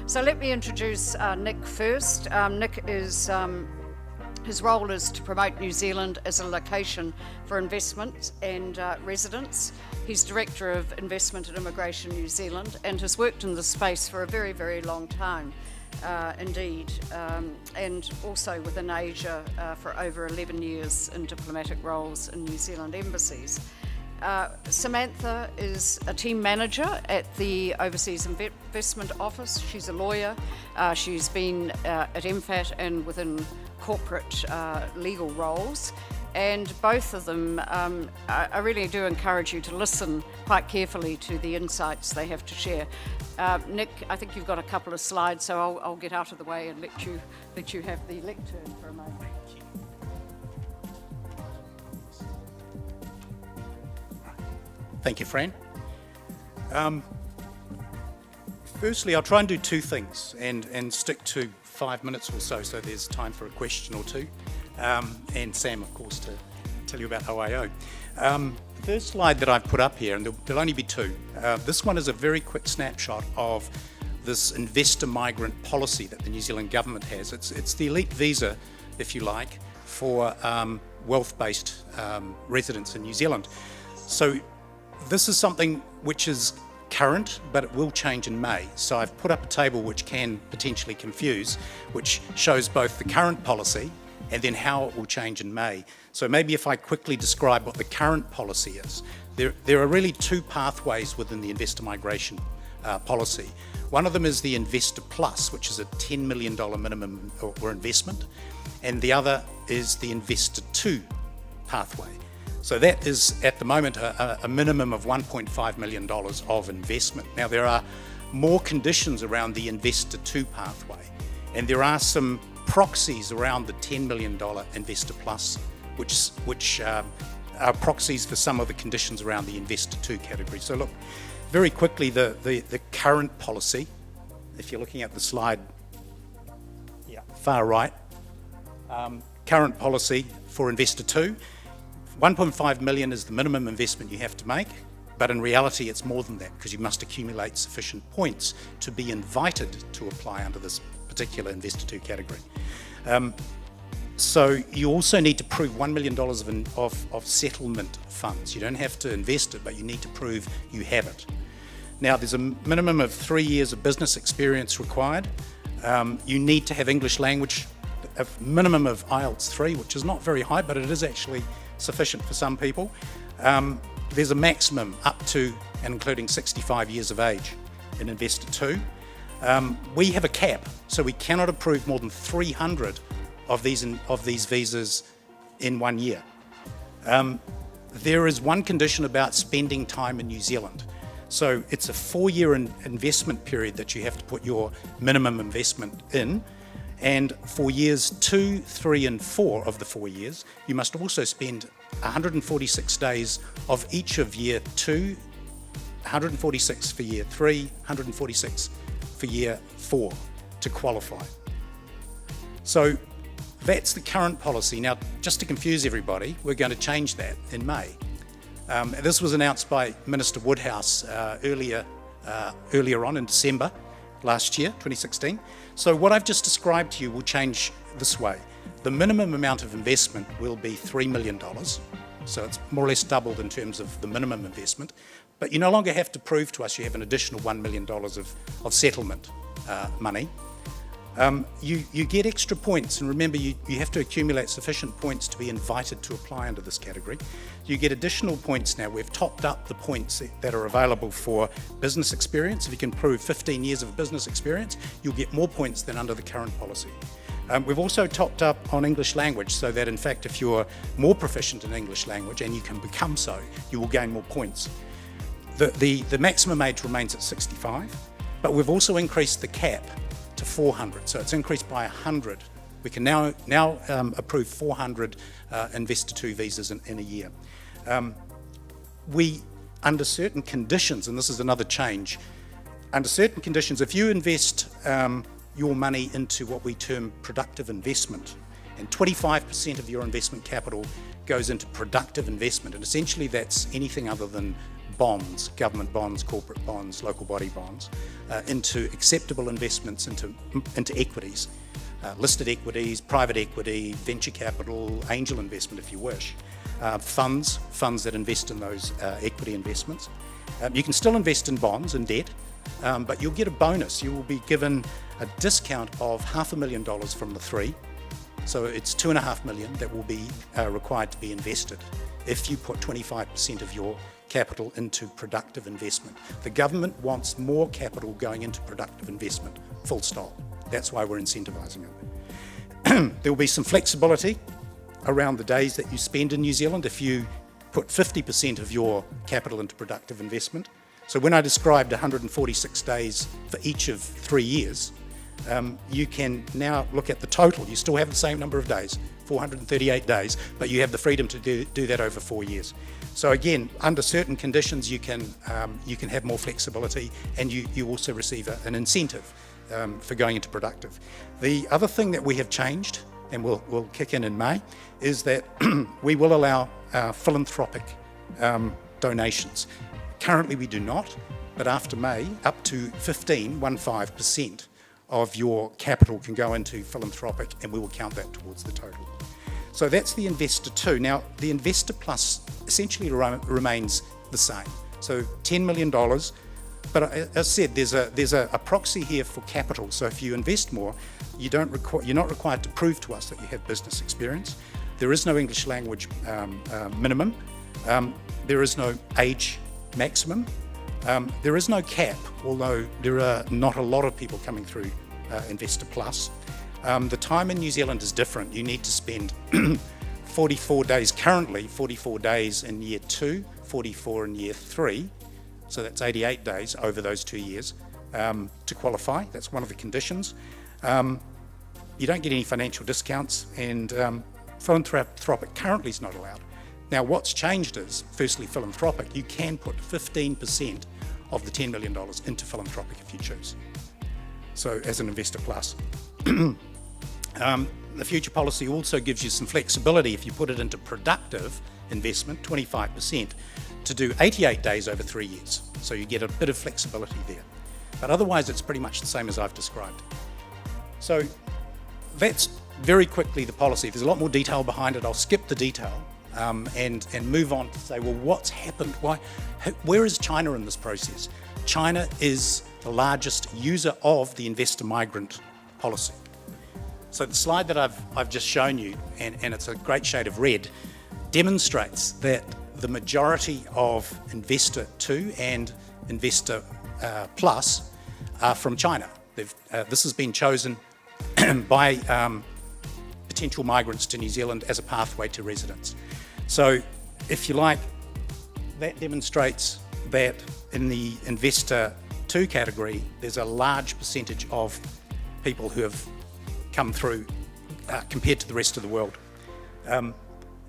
So let me introduce Nick first. Nick is, his role is to promote New Zealand as a location for investment and residence. He's Director of Investment and Immigration New Zealand and has worked in this space for a very, very long time indeed, and also within Asia for over 11 years in diplomatic roles in New Zealand embassies. Samantha is a team manager at the Overseas Investment Office. She's a lawyer. She's been at MFAT and within corporate legal roles. And both of them, I really do encourage you to listen quite carefully to the insights they have to share. Nick, I think you've got a couple of slides, so I'll get out of the way and let you have the lectern for a moment. Thank you, Fran. Firstly, I'll try and do two things and stick to 5 minutes or so there's time for a question or two. And Sam, of course, to tell you about OIO. The first slide that I've put up here, and there'll only be two. This one is a very quick snapshot of this investor migrant policy that the New Zealand government has. It's the elite visa, if you like, for wealth-based residents in New Zealand. So this is something which is current, but it will change in May. So I've put up a table which can potentially confuse, which shows both the current policy and then how it will change in May. So maybe if I quickly describe what the current policy is. There are really two pathways within the investor migration policy. One of them is the Investor Plus, which is a $10 million minimum or investment, and the other is the Investor 2 pathway. So that is, at the moment, a minimum of $1.5 million of investment. Now, there are more conditions around the Investor 2 pathway, and there are some proxies around the $10 million Investor Plus, which are proxies for some of the conditions around the Investor 2 category. So look, very quickly, the current policy, if you're looking at the slide, far right, current policy for Investor 2, 1.5 million is the minimum investment you have to make, but in reality it's more than that because you must accumulate sufficient points to be invited to apply under this particular Investor 2 category. So you also need to prove $1 million of settlement funds. You don't have to invest it, but you need to prove you have it. Now, there's a minimum of 3 years of business experience required. You need to have English language, a minimum of IELTS 3, which is not very high, but it is actually sufficient for some people. There's a maximum up to and including 65 years of age in Investor 2. We have a cap, so we cannot approve more than 300 of these visas in 1 year. There is one condition about spending time in New Zealand. So it's a 4-year investment period that you have to put your minimum investment in. And for years 2, 3, and 4 of the 4 years, you must also spend 146 days of each of year 2, 146 for year 3, 146 for year 4 to qualify. So that's the current policy. Now, just to confuse everybody, we're going to change that in May. This was announced by Minister Woodhouse earlier on in December last year, 2016. So what I've just described to you will change this way. The minimum amount of investment will be $3 million. So it's more or less doubled in terms of the minimum investment. But you no longer have to prove to us you have an additional $1 million of settlement money. You get extra points, and remember you have to accumulate sufficient points to be invited to apply under this category. You get additional points now. We've topped up the points that are available for business experience. If you can prove 15 years of business experience, you'll get more points than under the current policy. We've also topped up on English language so that in fact if you're more proficient in English language, and you can become so, you will gain more points. The maximum age remains at 65, but we've also increased the cap to 400, so it's increased by 100. We can now approve 400 Investor 2 visas in a year. We, under certain conditions, and this is another change, under certain conditions, if you invest your money into what we term productive investment, and 25% of your investment capital goes into productive investment, and essentially that's anything other than bonds, government bonds, corporate bonds, local body bonds, into acceptable investments into equities, listed equities, private equity, venture capital, angel investment if you wish, funds that invest in those equity investments. You can still invest in bonds and debt, but you'll get a bonus. You will be given a discount of $500,000 from the 3. So it's $2.5 million that will be required to be invested if you put 25% of your capital into productive investment. The government wants more capital going into productive investment, full stop. That's why we're incentivising it. There will be some flexibility around the days that you spend in New Zealand if you put 50% of your capital into productive investment. So when I described 146 days for each of 3 years, you can now look at the total. You still have the same number of days, 438 days, but you have the freedom to do that over 4 years. So again, under certain conditions, you can have more flexibility, and you also receive an incentive for going into productive. The other thing that we have changed, and will kick in May, is that we will allow philanthropic donations. Currently we do not, but after May, up to 15% of your capital can go into philanthropic, and we will count that towards the total. So that's the Investor 2. Now, the Investor Plus essentially remains the same. So $10 million, but as I said, there's a proxy here for capital. So if you invest more, you're not required to prove to us that you have business experience. There is no English language minimum. There is no age maximum. There is no cap, although there are not a lot of people coming through Investor Plus. The time in New Zealand is different. You need to spend 44 days currently, 44 days in year 2, 44 in year 3, so that's 88 days over those 2 years to qualify. That's one of the conditions. You don't get any financial discounts, and philanthropic currently is not allowed. Now, what's changed is, firstly, philanthropic. You can put 15% of the $10 million into philanthropic if you choose. So, as an Investor Plus. The future policy also gives you some flexibility if you put it into productive investment, 25%, to do 88 days over 3 years. So you get a bit of flexibility there. But otherwise, it's pretty much the same as I've described. So that's very quickly the policy. There's a lot more detail behind it. I'll skip the detail and move on to say, well, what's happened? Where is China in this process? China is the largest user of the investor migrant policy. So the slide that I've just shown you, and it's a great shade of red, demonstrates that the majority of Investor 2 and Investor Plus are from China. This has been chosen by potential migrants to New Zealand as a pathway to residence. So, if you like, that demonstrates that in the Investor 2 category, there's a large percentage of people who have come through compared to the rest of the world.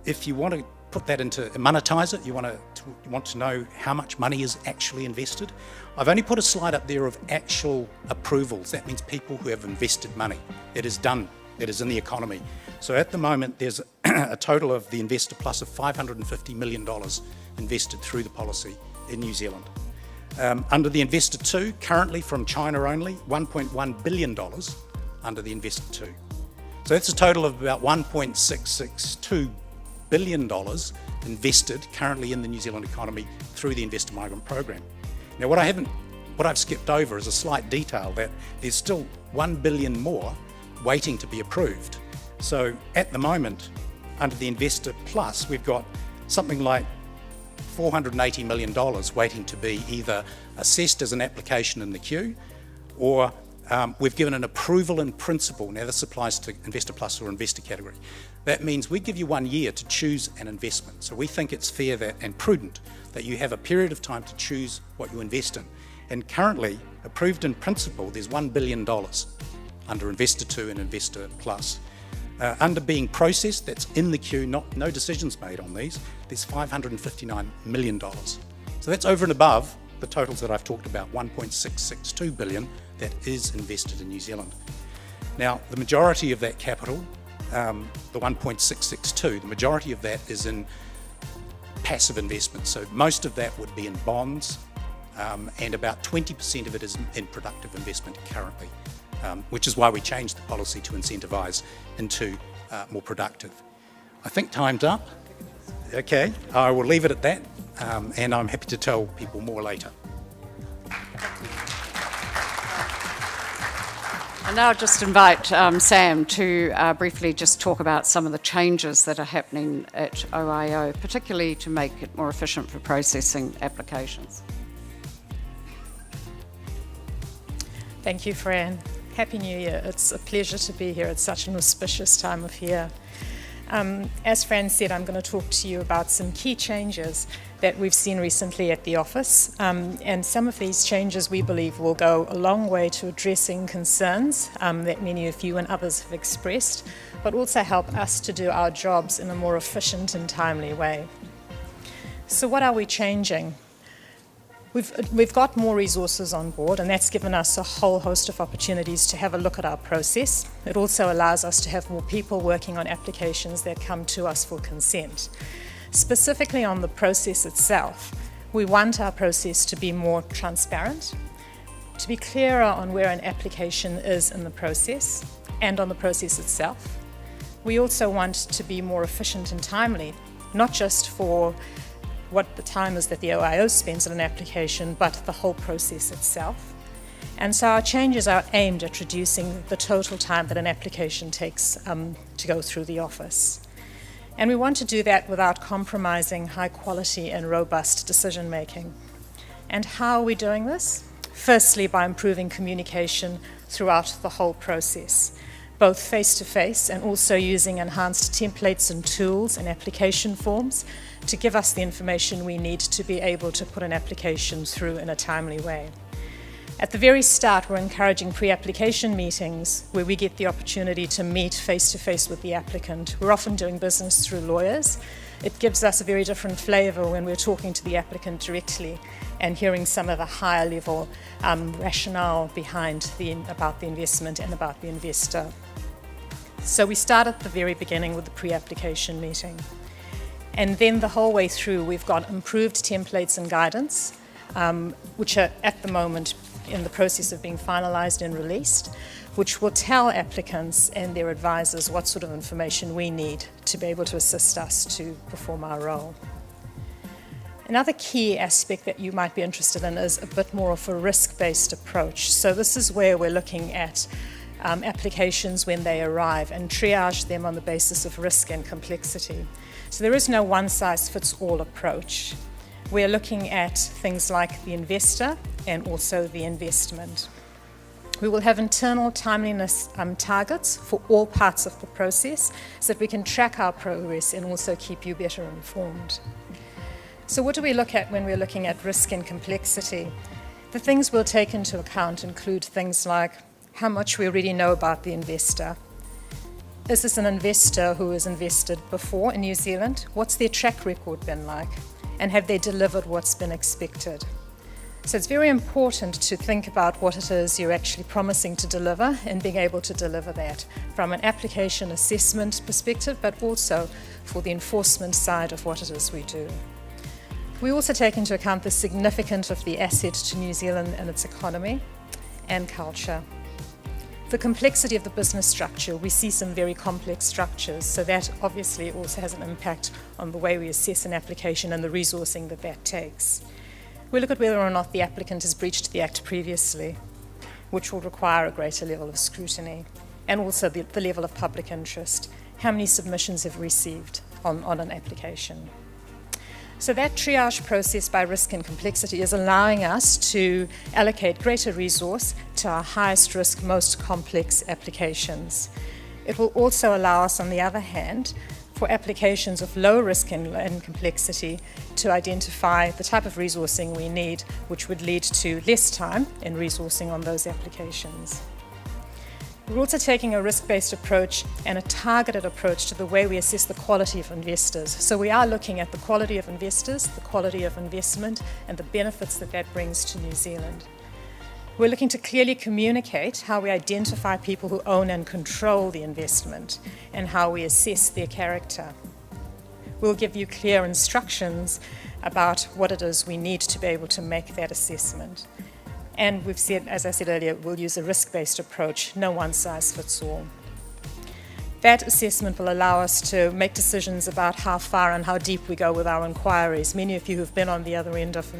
If you want to put that into monetize it, you want to know how much money is actually invested. I've only put a slide up there of actual approvals. That means people who have invested money. It is done. It is in the economy. So at the moment, there's a total of the Investor Plus of $550 million invested through the policy in New Zealand. Under the Investor 2, currently from China only, $1.1 billion under the Investor 2. So that's a total of about $1.662 billion invested currently in the New Zealand economy through the Investor Migrant Program. Now, what I've skipped over is a slight detail that there's still $1 billion more waiting to be approved. So at the moment, under the Investor Plus, we've got something like $480 million waiting to be either assessed as an application in the queue, or we've given an approval in principle. Now this applies to Investor Plus or Investor category. That means we give you 1 year to choose an investment. So we think it's fair and prudent that you have a period of time to choose what you invest in. And currently, approved in principle, there's $1 billion under Investor 2 and Investor Plus. Under being processed, that's in the queue, no decisions made on these, there's $559 million. So that's over and above the totals that I've talked about, $1.662 billion that is invested in New Zealand. Now, the majority of that capital the 1.662, the majority of that is in passive investments. So most of that would be in bonds, and about 20% of it is in productive investment currently, which is why we changed the policy to incentivise into more productive. I think time's up. Okay, I will leave it at that, and I'm happy to tell people more later. And now I'll just invite Sam to briefly just talk about some of the changes that are happening at OIO, particularly to make it more efficient for processing applications. Thank you, Fran. Happy New Year. It's a pleasure to be here. It's such an auspicious time of year. As Fran said, I'm going to talk to you about some key changes that we've seen recently at the office. And some of these changes, we believe, will go a long way to addressing concerns that many of you and others have expressed, but also help us to do our jobs in a more efficient and timely way. So what are we changing? We've got more resources on board, and that's given us a whole host of opportunities to have a look at our process. It also allows us to have more people working on applications that come to us for consent. Specifically on the process itself, we want our process to be more transparent, to be clearer on where an application is in the process and on the process itself. We also want to be more efficient and timely, not just for what the time is that the OIO spends on an application, but the whole process itself. And so our changes are aimed at reducing the total time that an application takes to go through the office. And we want to do that without compromising high quality and robust decision making. And how are we doing this? Firstly, by improving communication throughout the whole process, both face-to-face and also using enhanced templates and tools and application forms to give us the information we need to be able to put an application through in a timely way. At the very start, we're encouraging pre-application meetings where we get the opportunity to meet face-to-face with the applicant. We're often doing business through lawyers. It gives us a very different flavour when we're talking to the applicant directly and hearing some of the higher level rationale behind about the investment and about the investor. So we start at the very beginning with the pre-application meeting. And then the whole way through, we've got improved templates and guidance, which are at the moment in the process of being finalised and released, which will tell applicants and their advisors what sort of information we need to be able to assist us to perform our role. Another key aspect that you might be interested in is a bit more of a risk-based approach. So this is where we're looking at applications when they arrive and triage them on the basis of risk and complexity. So there is no one-size-fits-all approach. We're looking at things like the investor and also the investment. We will have internal timeliness targets for all parts of the process so that we can track our progress and also keep you better informed. So what do we look at when we're looking at risk and complexity? The things we'll take into account include things like how much we already know about the investor. Is this an investor who has invested before in New Zealand? What's their track record been like? And have they delivered what's been expected? So it's very important to think about what it is you're actually promising to deliver and being able to deliver that from an application assessment perspective, but also for the enforcement side of what it is we do. We also take into account the significance of the asset to New Zealand and its economy and culture. The complexity of the business structure, we see some very complex structures, so that obviously also has an impact on the way we assess an application and the resourcing that that takes. We look at whether or not the applicant has breached the Act previously, which will require a greater level of scrutiny, and also the level of public interest. How many submissions have received on an application? So that triage process by risk and complexity is allowing us to allocate greater resource to our highest risk, most complex applications. It will also allow us, on the other hand, for applications of low risk and complexity to identify the type of resourcing we need, which would lead to less time in resourcing on those applications. We're also taking a risk-based approach and a targeted approach to the way we assess the quality of investors. So we are looking at the quality of investors, the quality of investment, and the benefits that that brings to New Zealand. We're looking to clearly communicate how we identify people who own and control the investment and how we assess their character. We'll give you clear instructions about what it is we need to be able to make that assessment. And we've said, as I said earlier, we'll use a risk-based approach, no one size fits all. That assessment will allow us to make decisions about how far and how deep we go with our inquiries. Many of you who've been on the other end of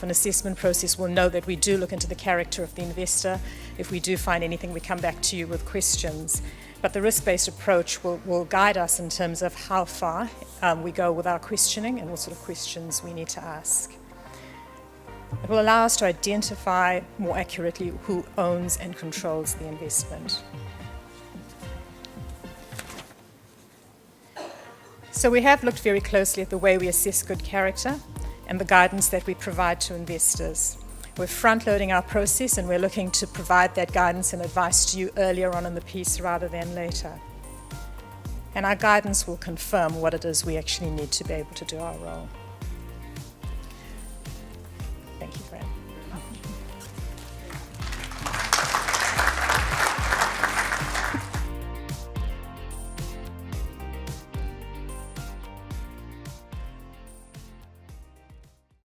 an assessment process will know that we do look into the character of the investor. If we do find anything, we come back to you with questions. But the risk-based approach will guide us in terms of how far we go with our questioning and what sort of questions we need to ask. It will allow us to identify more accurately who owns and controls the investment. So we have looked very closely at the way we assess good character and the guidance that we provide to investors. We're front-loading our process and we're looking to provide that guidance and advice to you earlier on in the piece rather than later. And our guidance will confirm what it is we actually need to be able to do our role. Thank you, Fran.